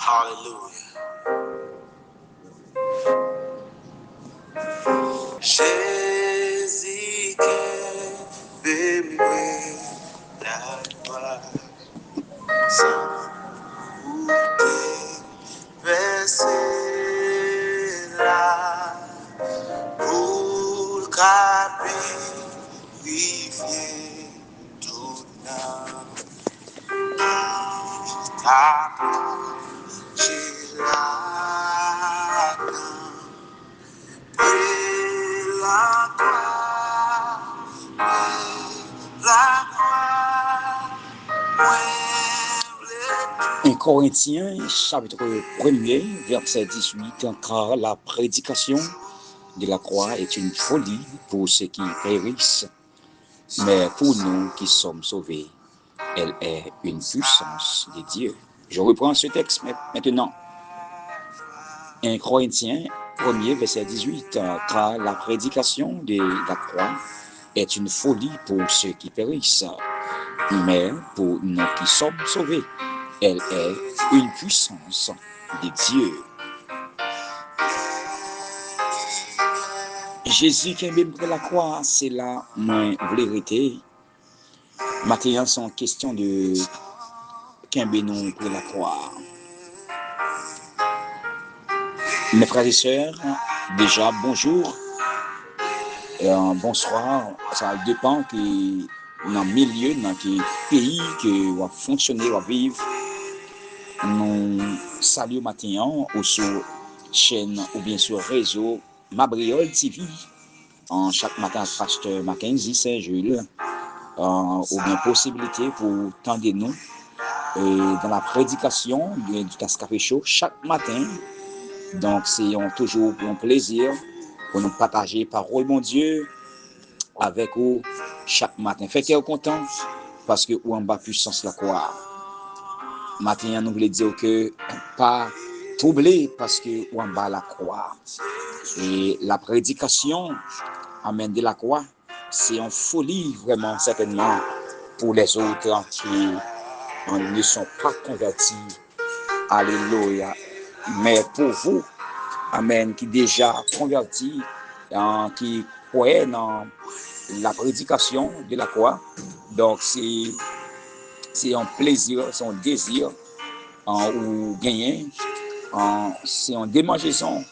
Hallelujah. Jésus qui bémoué la gloire sans goûter verser là pour purifier tout âme. J'ai la Un Corinthiens, chapitre 1er, verset 18, car la prédication de la croix est une folie pour ceux qui périssent, mais pour nous qui sommes sauvés, elle est une puissance de Dieu. Je reprends ce texte maintenant. 1 Corinthiens 1er, verset 18, car la prédication de la croix est une folie pour ceux qui périssent, mais pour nous qui sommes sauvés, elle est une puissance de Dieu. Jésus qui est même pour la croix, c'est la vérité. Maintenant, c'est question de Kimbenon pour la croix. Mes frères et sœurs, déjà bonjour, bonsoir. Ça dépend que dans le milieu, dans quel pays que va fonctionner, va vivre. Nous saluons maintenant ou sur chaîne ou bien sur réseau Mabriol TV. En chaque matin, pasteur Mackenzie Saint-Jules, ou bien possibilité pour tendre nous dans la prédication du Tascafé Show chaque matin. Donc, c'est toujours un plaisir pour nous partager parole mon Dieu avec vous chaque matin. Faites-vous content parce que ou en bas puissance la croix. Maintenant, nous voulons dire que pas troubler parce que ou en bas la croix. Et la prédication, amen, de la croix, c'est une folie vraiment certainement pour les autres qui ne sont pas convertis. Alléluia. Mais pour vous, amen, qui déjà convertis, qui croient dans la prédication de la croix, donc c'est un plaisir, c'est un désir ou gagner, c'est une démangeaison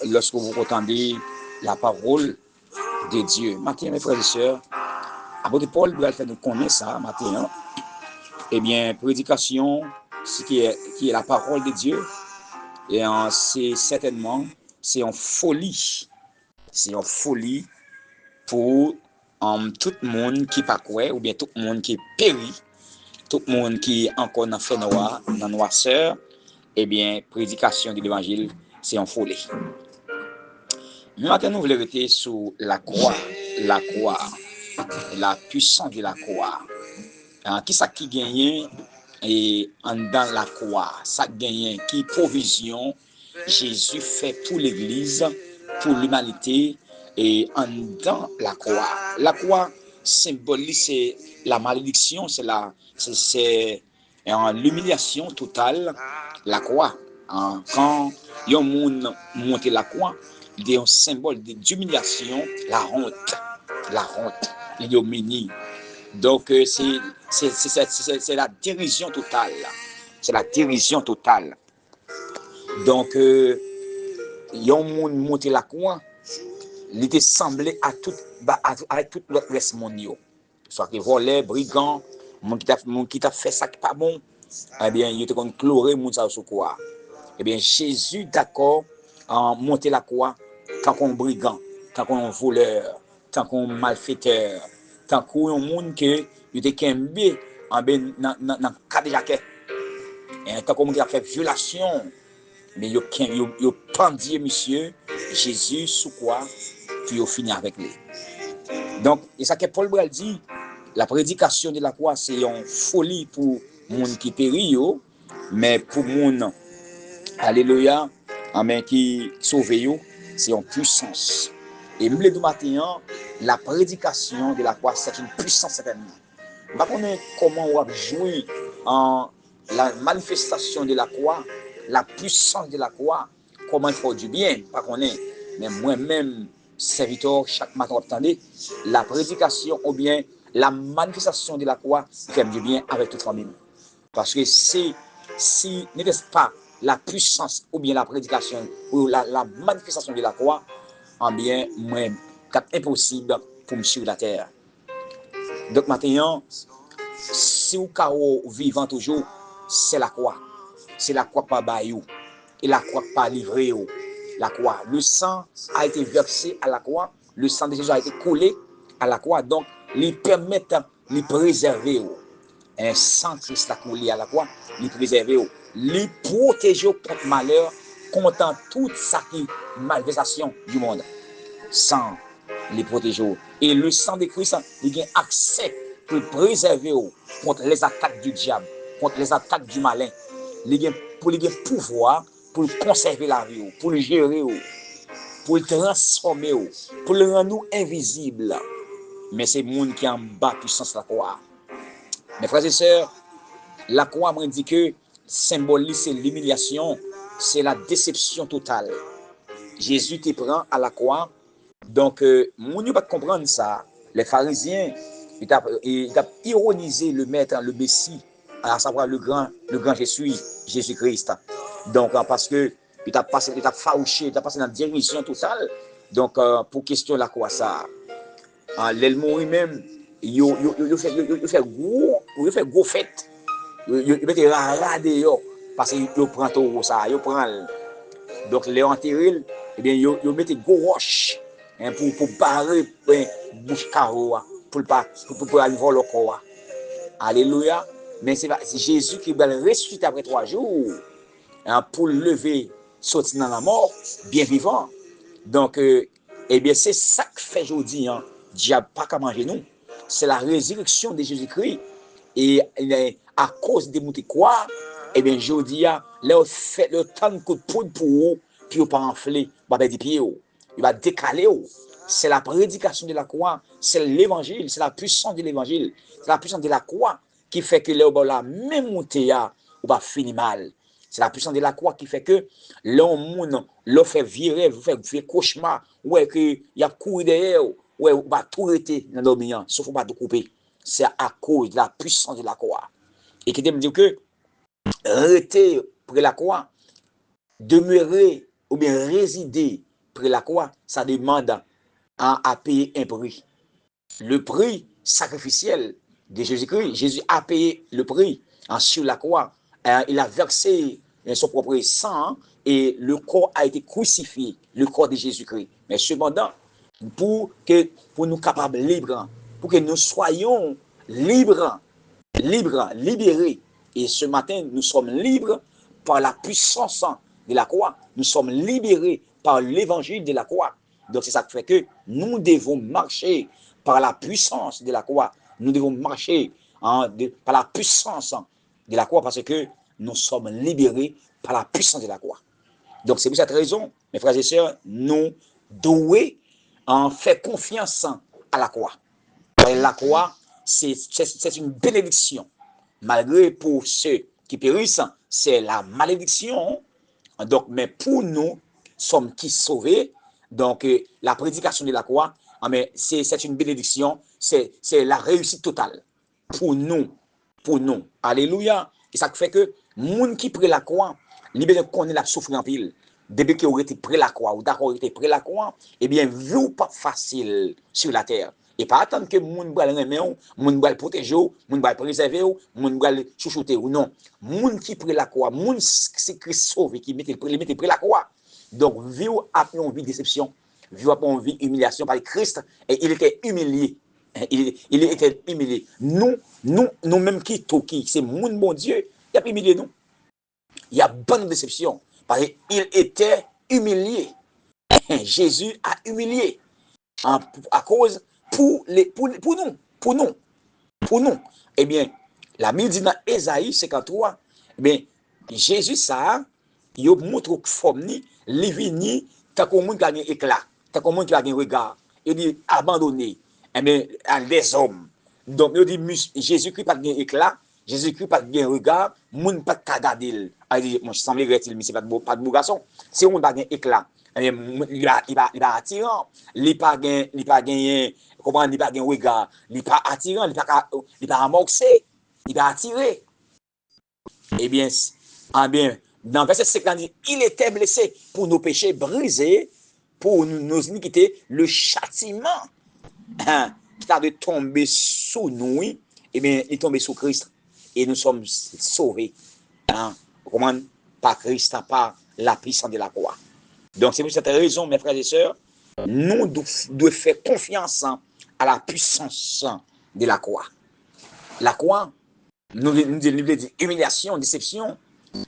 lorsque vous entendez la parole de Dieu. Maintenant, mes frères et sœurs, apôtre Paul doit faire nous connaître ça, maintenant. Eh bien, prédication, ce qui est la parole de Dieu, et c'est certainement, c'est une folie. C'est une folie pour tout le monde qui pas croit, ou bien tout le monde qui périt, tout le monde qui est encore dans fait noir, dans noirceur. Eh bien, prédication de l'évangile, c'est une folie. Maintenant, nous voulons rester sur la croix, la puissance de la croix. Qui ça qui gagne et dans la croix, ça gagne qui provision Jésus fait pour l'Église, pour l'humanité et dans la croix. La croix symbolise c'est la malédiction, c'est l'humiliation totale. La croix, quand un monde monte la croix, il est un symbole d'humiliation, la honte, l'ignominie. Donc, c'est la dérision totale. C'est la dérision totale. Donc, yon moun monte la croix, il était semblé à tout l'autre reste monde. Soit que volé, brigand, moun qui t'a fait ça qui pas bon, eh bien, il était comme chloré moun ça sous croix. Eh bien, Jésus, d'accord, monte la croix, tant qu'on brigand, tant qu'on voleur, tant qu'on malfaiteur, tant qu'on monde que il était kembe en ben dans cadre jaquet. Et tant qu'on a fait violation, mais yo pendie monsieur Jésus sous quoi puis yo fini avec lui. Donc, et ça que Paul Bral dit, la prédication de la croix c'est une folie pour monde qui périt mais pour monde alléluia, amen qui sauve yo, c'est une puissance. Et me le matin, la prédication de la croix c'est une puissance certainement. Je ne sais pas comment on va jouer en la manifestation de la croix, la puissance de la croix, comment il faut du bien, pas qu'on est, mais moi-même, serviteur, chaque matin, attendez, la prédication ou bien la manifestation de la croix fait du bien avec toute famille. Parce que si n'était-ce pas la puissance ou bien la prédication ou la manifestation de la croix, en bien, moi, c'est impossible pour me sur la terre. Donc maintenant, si vous êtes vivant toujours, c'est la croix. C'est la croix par bayou. Et la croix par livré. La croix. Le sang a été versé à la croix. Le sang de Jésus a été collé à la croix. Donc, il permet de préserver. Un sang Christ a collé à la croix, il préserve, il protège contre malheur, contre toute sa malversation du monde. Sang, les protège. Et le sang de Christ, il a accès pour préserver contre les attaques du diable, contre les attaques du malin. Il a pouvoir pour conserver la vie, pour le gérer, pour le transformer, pour le rendre invisible. Mais c'est le monde qui est en bas puissance de la croix. Mes frères et sœurs, la croix m'a dit que symbolise l'humiliation, c'est la déception totale. Jésus te prend à la croix. Donc, mon ne pas comprendre ça. Les pharisiens, ils ont ironisé le maître, le Messie, à savoir le grand Jésus-Christ. Donc, parce que il t'a fauché, il t'a passé dans la direction totale. Donc, pour question la croix, ça, l'elle mourit même, il fait gros fête. Il mette rara dehors parce qu'il prend tout ça, il prend. Donc, les enterrés, eh bien, il mette gros roche pour barrer bouche carreau, pour aller voir le corps. Alléluia. Mais c'est Jésus qui va ressusciter après 3 jours pour lever, sortir dans la mort, bien vivant. Donc, eh bien, c'est ça que fait aujourd'hui, diable pas qu'à manger nous. C'est la résurrection de Jésus-Christ. Et à cause des moutons quoi, eh bien, aujourd'hui, là, fait le temps de coup de poudre pour vous, puis vous pas enfler, vous va des pieds, il va décaler. C'est la prédication de la croix, c'est l'évangile, c'est la puissance de l'évangile, c'est la puissance de la croix qui fait que là, la même montée, vous va finir mal. C'est la puissance de la croix qui fait que l'homme, l'on fait virer, vous fait cauchemar, ouais, qu'il y a couru derrière, ouais, vous va tout arrêter dans le domaine, sauf vous va tout couper. C'est à cause de la puissance de la croix. Et qui me dit que arrêter près la croix, demeurer ou bien résider près la croix, ça demande à payer un prix. Le prix sacrificiel de Jésus-Christ, Jésus a payé le prix sur la croix. Il a versé son propre sang et le corps a été crucifié, le corps de Jésus-Christ. Mais cependant, pour nous capables libres, pour que nous soyons libérés. Et ce matin, nous sommes libres par la puissance de la croix. Nous sommes libérés par l'évangile de la croix. Donc, c'est ça qui fait que nous devons marcher par la puissance de la croix. Nous devons marcher par la puissance de la croix parce que nous sommes libérés par la puissance de la croix. Donc, c'est pour cette raison, mes frères et sœurs, nous devons faire confiance à la croix. La croix, c'est une bénédiction. Malgré pour ceux qui périssent, c'est la malédiction. Donc, mais pour nous, sommes qui sauvés. Donc, la prédication de la croix, mais c'est une bénédiction, c'est la réussite totale pour nous. Pour nous. Alléluia. Et ça fait que, moun qui prend la croix, libéré connaît la souffrance en pile. Depuis qu'il aurait été près la croix, ou d'accord, été près la croix, eh bien, vie pas facile sur la terre. Et pas attendre que moun bral remet ou, moun bral protéger ou, moun bral préserver ou, moun bral chouchouter ou non. Moun qui prend la croix, moun c'est Christ sauvé qui mette près la croix. Donc, vie a une vie de déception, vie a une vie d'humiliation par Christ, et il était humilié. Il était humilié. Nous même qui c'est moun bon Dieu, il a humilié nous. Il y a bonne déception. Parce qu'il était humilié. Jésus a humilié. À cause pour nous. Eh bien, la Bible dit dans Ésaïe 53, eh bien, Jésus, ça, il montre que forme, il vient, tant qu'on monde qui a un éclat, tant qu'on monde qui a un regard, il dit abandonné, eh bien, à des hommes. Donc, il dit, Jésus-Christ n'a pas un éclat, Jésus-Christ pas de regard, moun pas de regarder. Moi, je semblerait il mais c'est pas de beau garçon. C'est on pas de éclat. Il va attirant, il pas gagné, comment il pas gagné regard, il pas attirant, il pas amorcé, il va attirer. Eh bien, dans verset 50, il était blessé pour nos péchés brisés, pour nos iniquités, le châtiment qui a de tomber sous nous, eh bien, il est tombé sous Christ et nous sommes sauvés. Comment? Par Christ, par la puissance de la croix. Donc, c'est pour cette raison, mes frères et sœurs, nous devons faire confiance à la puissance de la croix. La croix, nous voulons dire humiliation, déception,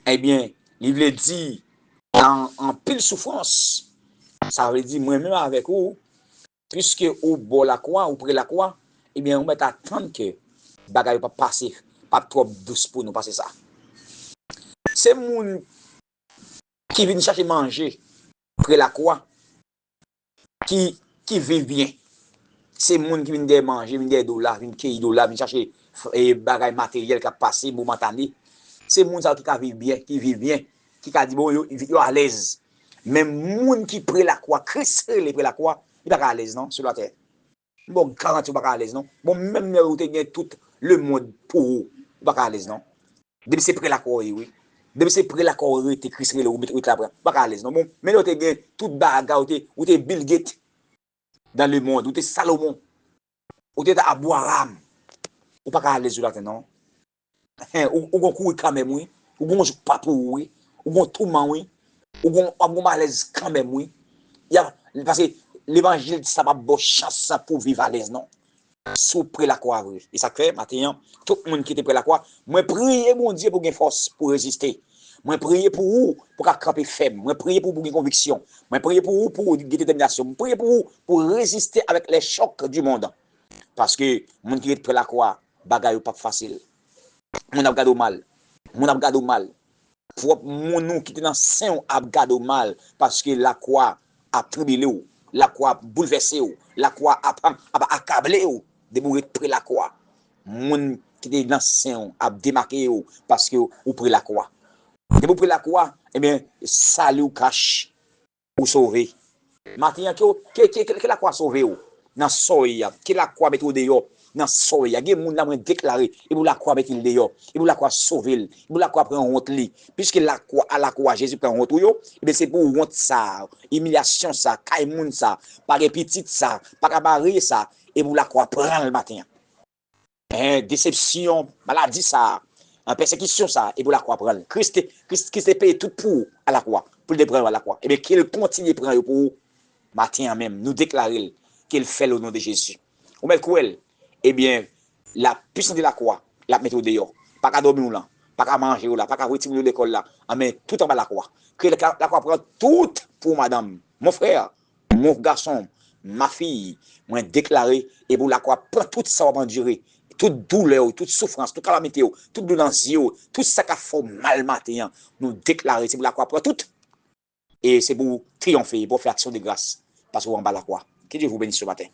eh bien, il veut dire en pile souffrance. Ça veut dire moi-même avec vous, puisque au bord la croix, ou près la croix, eh bien, on va attendre que bagaille pas passer, pas trop douce pour nous passer ça. C'est moun qui vient chercher manger près la croix, qui vit bien. C'est moun qui vient de manger, vient de dollars, vient de dollars, vient chercher bagaille matériel qui a passé momentané. C'est moun qui vit bien, qui a dit bon, il à l'aise. Même moun qui près la croix, Christ près la croix, il n'est pas à l'aise, non, sur la terre. Bon, 40, il n'est pas à l'aise, non. Bon, même où tu as tout le monde pour vous, il n'est pas à l'aise, non. Depuis c'est près la croix, oui. Depuis c'est près la croix, tu Christ près ou la croix, pas à l'aise, non. Bon, mais là, tu as tout bagarre, où tu es Bill Gates dans le monde, où tu es Salomon, où tu es Abraham, ou pas à l'aise, sur la terre, non. Ou courir quand même, oui. Ou on joue pas pour oui. Ou on tourment, oui. Ou on malaise quand même, oui. Parce que l'évangile, ça va bonne chance pour vivre à l'aise, non? Sous près la croix, oui. Et ça fait, maintenant, tout le monde qui était près la croix, moi, priez mon Dieu pour gagner force, pour résister. Moi, priez pour vous, pour camper faible. Moi, priez pour vous, pour conviction. Moi, priez pour vous, pour détermination. Moi, priez pour vous, pour résister avec les chocs du monde. Parce que, monde qui est près la croix, bagaille pas facile. Mon a gado mal. Mon a gado mal. Pour mon qui était dans saint a gado mal parce que la croix a tribulé ou, la croix a bouleversé ou, la croix a accablé ou, de mourir près la croix. Mon qui était dans saint a démarqué ou parce que ou près la croix. De près la croix, eh bien, salut ou cache ou sauver. Maintenant que la croix sauver ou dans soya, que la croix mettre dehors. Dans soya, il y a des gens qui ont déclaré, et vous la croix mettre dehors, et vous la croix sauver, et vous la croix prendre honte li. Puisque à la croix Jésus prend honte yo, et bien c'est pour honte ça, humiliation ça, kaimoun ça, par petit ça, par cabaret ça, et vous la croix prend le matin. Déception, maladie ça, persécution ça, et vous la croix prend. Christ est payé tout pour à la croix, pour le prendre à la croix. Et bien qu'il continue à prendre pour matin même, nous déclarer qu'il fait au nom de Jésus. Ou bien quoi? Eh bien, la puissance de la croix, la mettre dehors. Pas qu'à dormir là, pas qu'à manger là, pas qu'à retirer de l'école là. Mais tout en bas de la croix. Que la croix prend tout pour madame, mon frère, mon garçon, ma fille, moi déclaré, et pour la croix prend tout ça va endurer. Toute douleur, toute souffrance, toute calamité, toute doulance, tout ça qui a fait mal matin, nous déclarer, c'est pour la croix prend tout. Et c'est pour triompher, pour faire action de grâce. Parce qu'on va en bas de la croix. Que Dieu vous bénisse ce matin.